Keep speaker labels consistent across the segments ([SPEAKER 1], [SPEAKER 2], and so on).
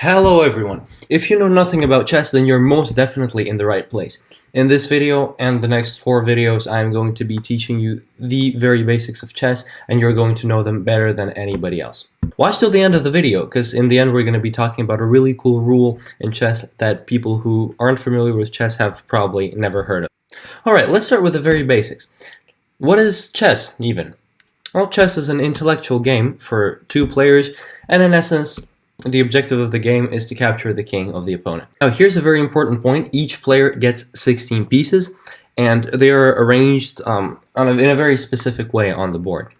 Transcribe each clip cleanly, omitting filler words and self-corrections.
[SPEAKER 1] Hello everyone! If you know nothing about chess, then you're most definitely in the right place. In this video and the next 4 videos, I'm going to be teaching you the very basics of chess, and you're going to know them better than anybody else. Watch till the end of the video, because in the end we're going to be talking about a really cool rule in chess that people who aren't familiar with chess have probably never heard of. Alright, let's start with the very basics. What is chess, even? Well, chess is an intellectual game for 2 players, and in essence, the objective of the game is to capture the king of the opponent. Now here's a very important point. Each player gets 16 pieces, and they are arranged in a very specific way on the board.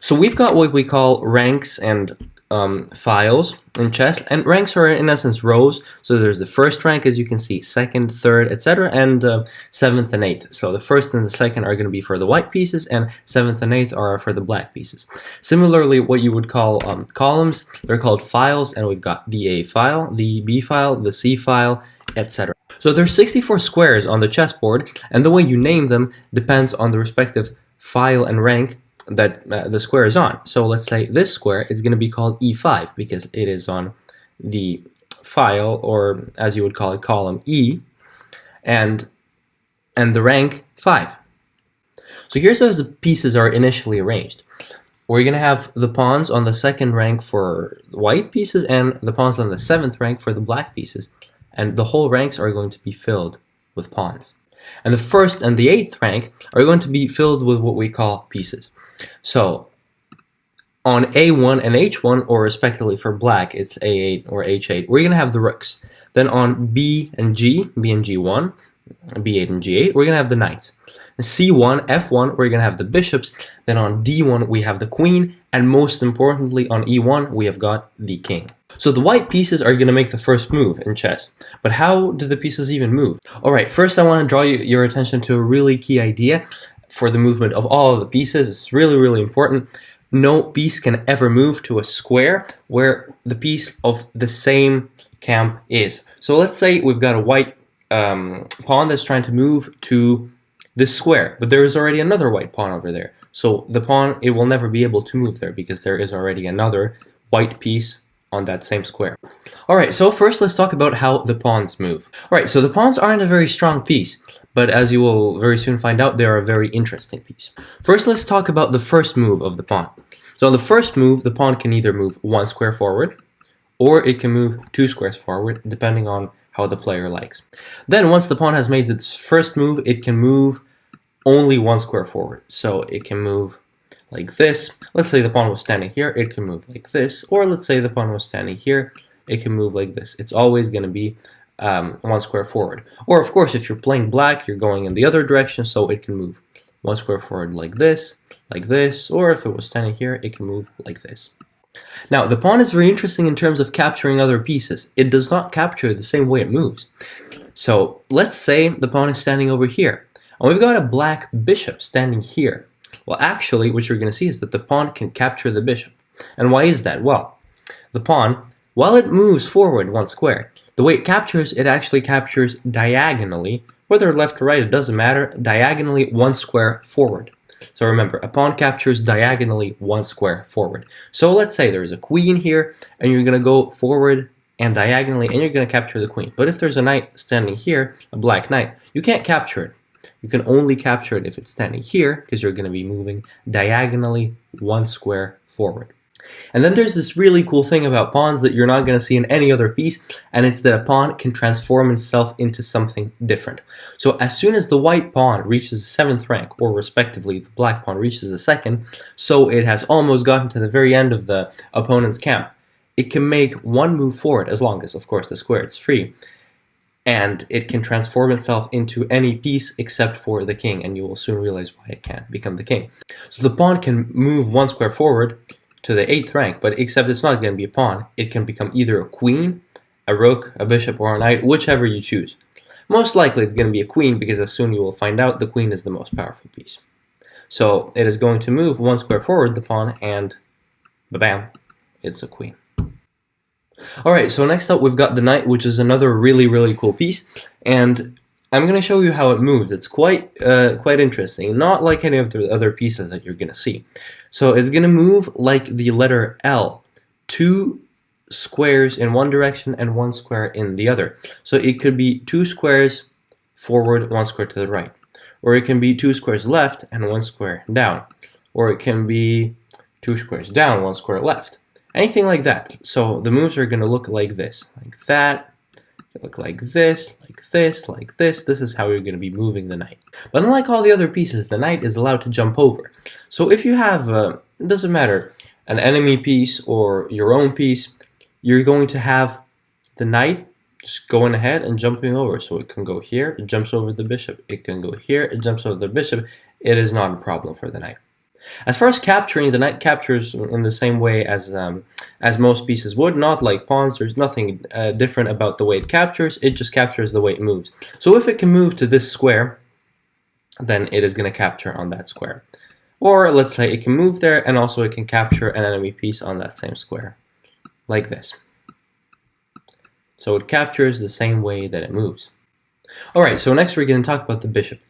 [SPEAKER 1] So we've got what we call ranks and files in chess, and ranks are in essence rows. So there's the first rank, as you can see, second, third, etc., and 7th and 8th. So the first and the second are going to be for the white pieces, and 7th and 8th are for the black pieces. Similarly, what you would call columns, they're called files, and we've got the A file, the B file, the C file, etc. So there's 64 squares on the chessboard, and the way you name them depends on the respective file and rank that the square is on. So let's say this square is going to be called E5 because it is on the file, or as you would call it, column E, and the rank 5. So here's how the pieces are initially arranged. We're going to have the pawns on the second rank for the white pieces and the pawns on the 7th rank for the black pieces, and the whole ranks are going to be filled with pawns. And the 1st and the 8th rank are going to be filled with what we call pieces. So on A1 and H1, or respectively for black, it's A8 or H8, we're going to have the rooks. Then on B and G1, B8 and G8, we're going to have the knights. C1, F1, we're going to have the bishops. Then on D1, we have the queen. And most importantly, on E1, we have got the king. So the white pieces are going to make the first move in chess. But how do the pieces even move? Alright, first I want to draw your attention to a really key idea for the movement of all of the pieces. It's really, really important. No piece can ever move to a square where the piece of the same camp is. So let's say we've got a white pawn that's trying to move to this square, but there is already another white pawn over there. So the pawn, it will never be able to move there because there is already another white piece on that same square. Alright, so first let's talk about how the pawns move. Alright, so the pawns aren't a very strong piece, but as you will very soon find out, they're a very interesting piece. First, let's talk about the first move of the pawn. So on the first move, the pawn can either move 1 square forward, or it can move 2 squares forward, depending on how the player likes. Then once the pawn has made its first move, it can move only 1 square forward. So it can move like this. Let's say the pawn was standing here, it can move like this. Or let's say the pawn was standing here, it can move like this. It's always going to be 1 square forward. Or of course, if you're playing black, you're going in the other direction, so it can move 1 square forward like this, or if it was standing here, it can move like this. Now, the pawn is very interesting in terms of capturing other pieces. It does not capture the same way it moves. So let's say the pawn is standing over here, and we've got a black bishop standing here. Well, actually, what you're going to see is that the pawn can capture the bishop. And why is that? Well, the pawn, while it moves forward 1 square, the way it captures, it actually captures diagonally, whether left or right, it doesn't matter, diagonally 1 square forward. So remember, a pawn captures diagonally 1 square forward. So let's say there's a queen here, and you're going to go forward and diagonally, and you're going to capture the queen. But if there's a knight standing here, a black knight, you can't capture it. You can only capture it if it's standing here, because you're going to be moving diagonally 1 square forward. And then there's this really cool thing about pawns that you're not going to see in any other piece, and it's that a pawn can transform itself into something different. So as soon as the white pawn reaches the 7th rank, or respectively the black pawn reaches the 2nd, so it has almost gotten to the very end of the opponent's camp, it can make 1 move forward, as long as, of course, the square is free, and it can transform itself into any piece except for the king, and you will soon realize why it can't become the king. So the pawn can move 1 square forward to the 8th rank, but except it's not going to be a pawn. It can become either a queen, a rook, a bishop, or a knight, whichever you choose. Most likely it's going to be a queen, because as soon you will find out, the queen is the most powerful piece. So it is going to move 1 square forward, the pawn, and ba-bam, it's a queen. Alright, so next up we've got the knight, which is another really, really cool piece, and I'm going to show you how it moves. It's quite interesting, not like any of the other pieces that you're going to see. So it's going to move like the letter L, 2 squares in one direction and one square in the other. So it could be 2 squares forward, 1 square to the right. Or it can be 2 squares left and 1 square down. Or it can be 2 squares down, 1 square left. Anything like that. So the moves are going to look like this, like that, look like this, like this, like this. This is how you're going to be moving the knight. But unlike all the other pieces, the knight is allowed to jump over. So if you have, it doesn't matter, an enemy piece or your own piece, you're going to have the knight just going ahead and jumping over. So it can go here, it jumps over the bishop. It can go here, it jumps over the bishop. It is not a problem for the knight. As far as capturing, the knight captures in the same way as most pieces would, not like pawns. There's nothing different about the way it captures. It just captures the way it moves. So if it can move to this square, then it is going to capture on that square. Or let's say it can move there, and also it can capture an enemy piece on that same square, like this. So it captures the same way that it moves. Alright, so next we're going to talk about the bishop.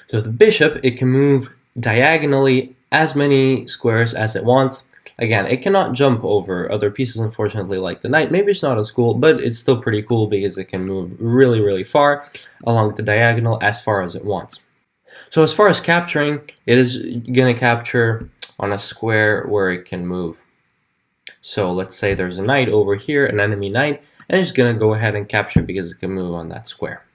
[SPEAKER 1] So the bishop, it can move diagonally as many squares as it wants. Again, it cannot jump over other pieces, unfortunately, like the knight. Maybe it's not as cool, but it's still pretty cool because it can move really, really far along the diagonal as far as it wants. So as far as capturing, it is going to capture on a square where it can move. So let's say there's a knight over here, an enemy knight, and it's going to go ahead and capture because it can move on that square.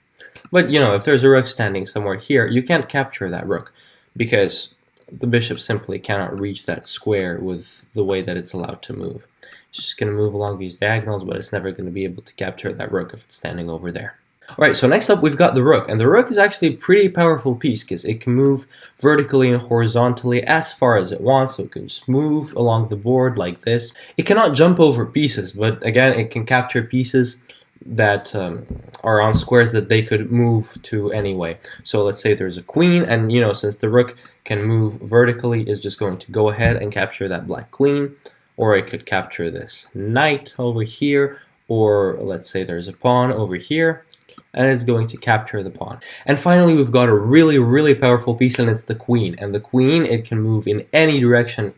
[SPEAKER 1] But, you know, if there's a rook standing somewhere here, you can't capture that rook because the bishop simply cannot reach that square with the way that it's allowed to move. It's just going to move along these diagonals, but it's never going to be able to capture that rook if it's standing over there. Alright, so next up we've got the rook, and the rook is actually a pretty powerful piece because it can move vertically and horizontally as far as it wants, so it can just move along the board like this. It cannot jump over pieces, but again, it can capture pieces that are on squares that they could move to anyway. So let's say there's a queen, and you know, since the rook can move vertically, it's just going to go ahead and capture that black queen, or it could capture this knight over here, or let's say there's a pawn over here, and it's going to capture the pawn. And finally, we've got a really, really powerful piece, and it's the queen. And the queen, it can move in any direction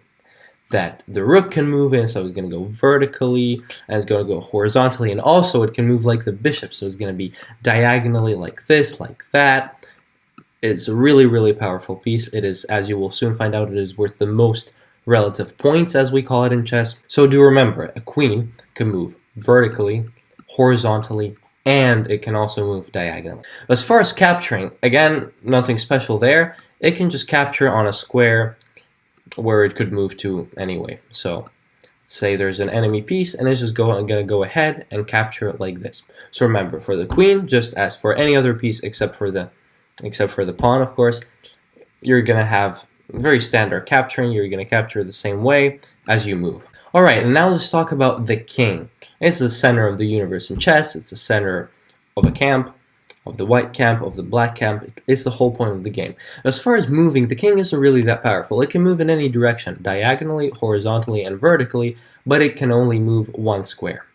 [SPEAKER 1] that the rook can move in, so it's going to go vertically, and it's going to go horizontally, and also it can move like the bishop, so it's going to be diagonally like this, like that. It's a really, really powerful piece. It is, as you will soon find out, it is worth the most relative points, as we call it in chess. So do remember, a queen can move vertically, horizontally, and it can also move diagonally. As far as capturing, again, nothing special there. It can just capture on a square where it could move to anyway. So let's say there's an enemy piece, and it's just going to go ahead and capture it like this. So remember, for the queen, just as for any other piece except for the pawn, of course, you're going to have very standard capturing. You're going to capture the same way as you move. Alright, and now let's talk about the king. It's the center of the universe in chess. It's the center of a camp, of the white camp, of the black camp. It's the whole point of the game. As far as moving, the king isn't really that powerful. It can move in any direction, diagonally, horizontally, and vertically, but it can only move one square.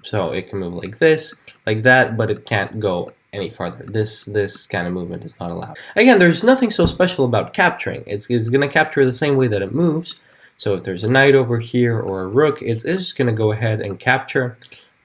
[SPEAKER 1] So it can move like this, like that, but it can't go any farther. This kind of movement is not allowed. Again, there's nothing so special about capturing. It's going to capture the same way that it moves. So if there's a knight over here or a rook, it's just going to go ahead and capture.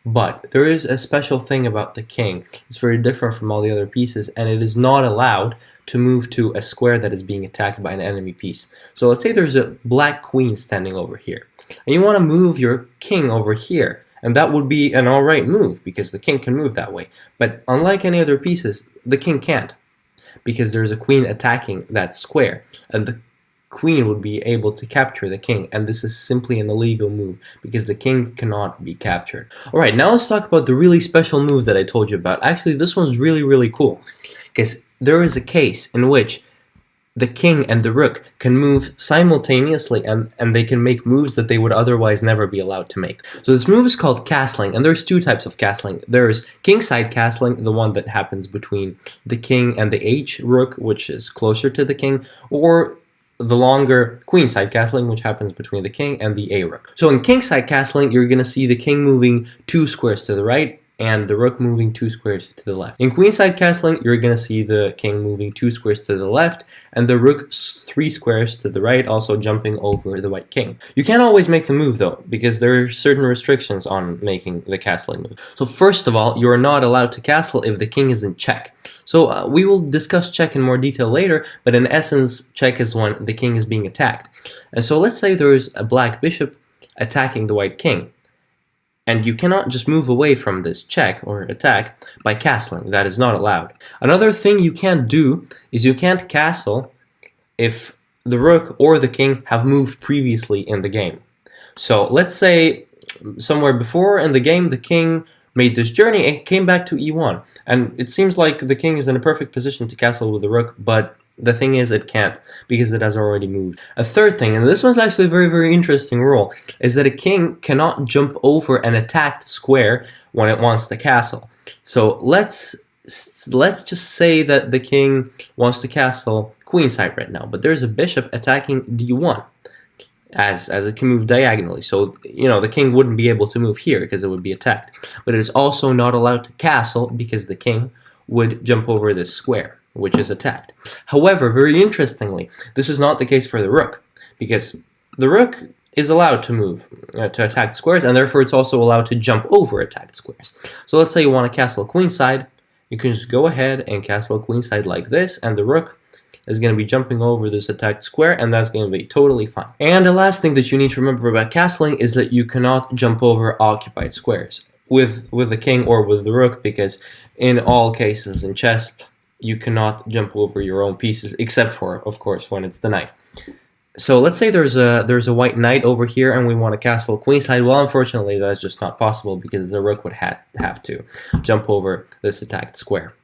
[SPEAKER 1] But there is a special thing about the king. It's very different from all the other pieces, and it is not allowed to move to a square that is being attacked by an enemy piece. So let's say there's a black queen standing over here, and you want to move your king over here. And that would be an alright move, because the king can move that way. But unlike any other pieces, the king can't, because there's a queen attacking that square, and the queen would be able to capture the king, and this is simply an illegal move, because the king cannot be captured. Alright, now let's talk about the really special move that I told you about. Actually, this one's really, really cool, because there is a case in which the king and the rook can move simultaneously, and they can make moves that they would otherwise never be allowed to make. So this move is called castling, and there's two types of castling. There's kingside castling, the one that happens between the king and the H rook, which is closer to the king, or the longer queenside castling, which happens between the king and the A rook. So in kingside castling, you're going to see the king moving 2 squares to the right, and the rook moving 2 squares to the left. In queenside castling, you're going to see the king moving 2 squares to the left and the rook 3 squares to the right, also jumping over the white king. You can't always make the move though, because there are certain restrictions on making the castling move. So first of all, you are not allowed to castle if the king is in check. So we will discuss check in more detail later, but in essence, check is when the king is being attacked. And so let's say there is a black bishop attacking the white king. And you cannot just move away from this check or attack by castling. That is not allowed. Another thing you can't do is you can't castle if the rook or the king have moved previously in the game. So let's say somewhere before in the game the king made this journey and came back to e1. And it seems like the king is in a perfect position to castle with the rook, but the thing is, it can't, because it has already moved. A third thing, and this one's actually a very, very interesting rule, is that a king cannot jump over an attacked square when it wants to castle. So let's just say that the king wants to castle queenside right now, but there's a bishop attacking d1, as it can move diagonally. So, you know, the king wouldn't be able to move here because it would be attacked. But it is also not allowed to castle because the king would jump over this square, which is attacked. However, very interestingly, this is not the case for the rook, because the rook is allowed to move to attack squares, and therefore it's also allowed to jump over attacked squares. So let's say you want to castle queenside, you can just go ahead and castle queenside like this, and the rook is going to be jumping over this attacked square, and that's going to be totally fine. And the last thing that you need to remember about castling is that you cannot jump over occupied squares with the king or with the rook, because in all cases in chess, you cannot jump over your own pieces, except for, of course, when it's the knight. So let's say there's a white knight over here and we want to castle queenside. Well, unfortunately, that's just not possible because the rook would have to jump over this attacked square.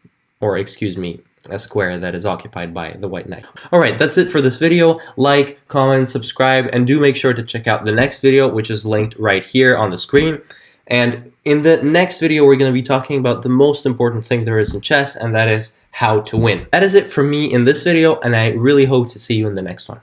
[SPEAKER 1] Or, excuse me, a square that is occupied by the white knight. Alright, that's it for this video. Like, comment, subscribe, and do make sure to check out the next video, which is linked right here on the screen. And in the next video, we're going to be talking about the most important thing there is in chess, and that is how to win. That is it from me in this video, and I really hope to see you in the next one.